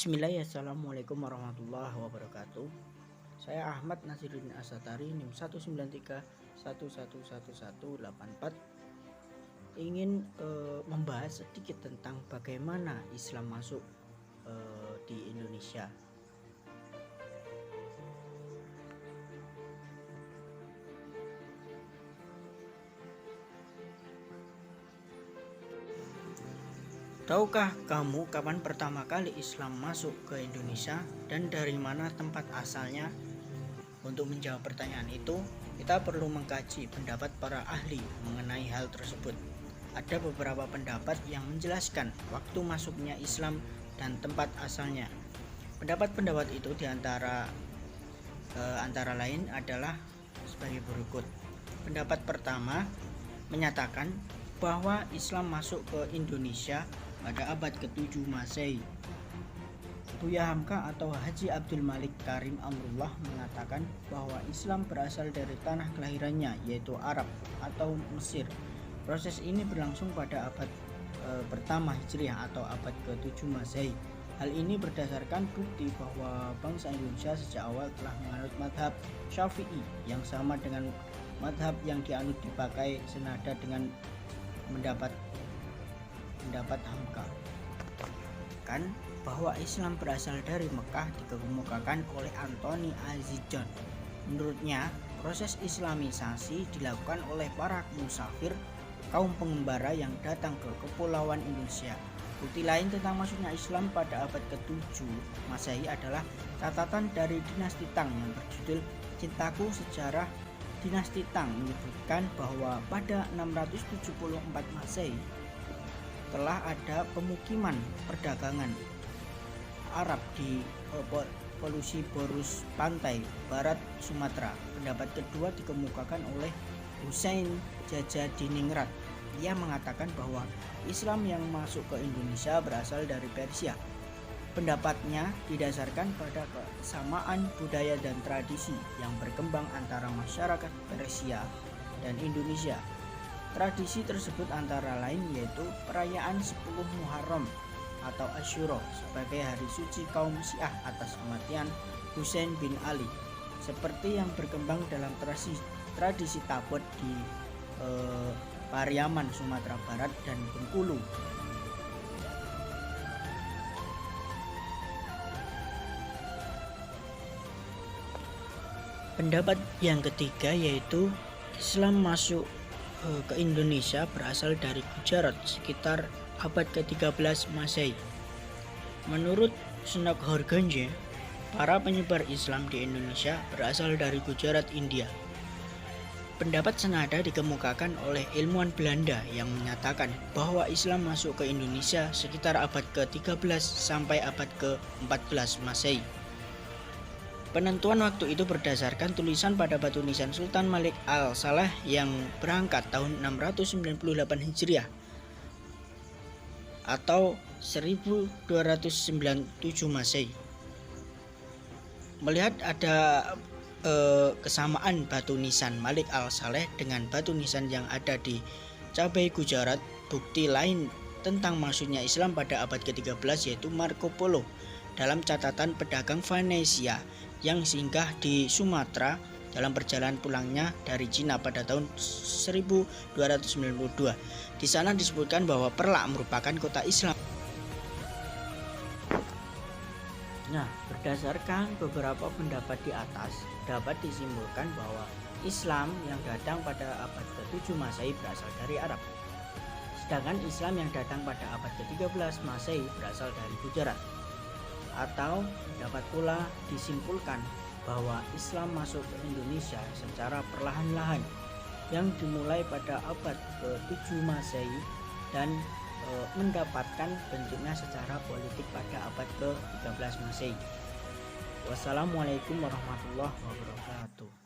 Bismillahirrahmanirrahim. Assalamualaikum warahmatullahi wabarakatuh. Saya Ahmad Nasiruddin Asatari, NIM 193111184, ingin membahas sedikit tentang bagaimana Islam masuk di Indonesia. Tahukah kamu kapan pertama kali Islam masuk ke Indonesia dan dari mana tempat asalnya? Untuk menjawab pertanyaan itu, kita perlu mengkaji pendapat para ahli mengenai hal tersebut. Ada beberapa pendapat yang menjelaskan waktu masuknya Islam dan tempat asalnya. Pendapat-pendapat itu antara lain adalah sebagai berikut. Pendapat pertama menyatakan bahwa Islam masuk ke Indonesia pada abad ke-7 Masehi. Buya Hamka atau Haji Abdul Malik Karim Amrullah mengatakan bahwa Islam berasal dari tanah kelahirannya, yaitu Arab atau Mesir. Proses ini berlangsung pada abad pertama Hijriah atau abad ke-7 Masehi. Hal ini berdasarkan bukti bahwa bangsa Indonesia sejak awal telah menganut madhab Syafi'i yang sama dengan madhab yang dianut dipakai senada dengan pendapat Hamka. Kan bahwa Islam berasal dari Mekah dikemukakan oleh Anthony Azizon. Menurutnya, proses Islamisasi dilakukan oleh para musafir kaum pengembara yang datang ke kepulauan Indonesia. Bukti lain tentang masuknya Islam pada abad ke-7 Masehi adalah catatan dari dinasti Tang yang berjudul Cintaku Sejarah Dinasti Tang, menyebutkan bahwa pada 674 Masehi telah ada pemukiman perdagangan Arab di Polusi Borus pantai barat Sumatera. Pendapat kedua dikemukakan oleh Hussein Jajadiningrat. Ia mengatakan bahwa Islam yang masuk ke Indonesia berasal dari Persia. Pendapatnya didasarkan pada kesamaan budaya dan tradisi yang berkembang antara masyarakat Persia dan Indonesia. Tradisi tersebut antara lain yaitu perayaan 10 Muharram atau Asyura sebagai hari suci kaum Syiah atas kematian Husain bin Ali, seperti yang berkembang dalam tradisi Tabot di Pariaman, Sumatera Barat dan Bengkulu. Pendapat yang ketiga yaitu Islam masuk ke Indonesia berasal dari Gujarat sekitar abad ke-13 Masehi. Menurut Sunak Horgenje, para penyebar Islam di Indonesia berasal dari Gujarat, India. Pendapat senada dikemukakan oleh ilmuwan Belanda yang menyatakan bahwa Islam masuk ke Indonesia sekitar abad ke-13 sampai abad ke-14 Masehi. Penentuan waktu itu berdasarkan tulisan pada batu nisan Sultan Malik Al-Saleh yang berangkat tahun 698 Hijriah atau 1297 Masehi. Melihat ada kesamaan batu nisan Malik Al-Saleh dengan batu nisan yang ada di Cabai Gujarat, bukti lain tentang masuknya Islam pada abad ke-13 yaitu Marco Polo dalam catatan pedagang Venesia yang singgah di Sumatera dalam perjalanan pulangnya dari Cina pada tahun 1292. Di sana disebutkan bahwa Perlak merupakan kota Islam. Nah, berdasarkan beberapa pendapat di atas, dapat disimpulkan bahwa Islam yang datang pada abad ke-7 Masehi berasal dari Arab. Sedangkan Islam yang datang pada abad ke-13 Masehi berasal dari Gujarat. Atau dapat pula disimpulkan bahwa Islam masuk ke Indonesia secara perlahan-lahan yang dimulai pada abad ke-7 Masehi dan mendapatkan bentuknya secara politik pada abad ke-13 Masehi. Wassalamualaikum warahmatullahi wabarakatuh.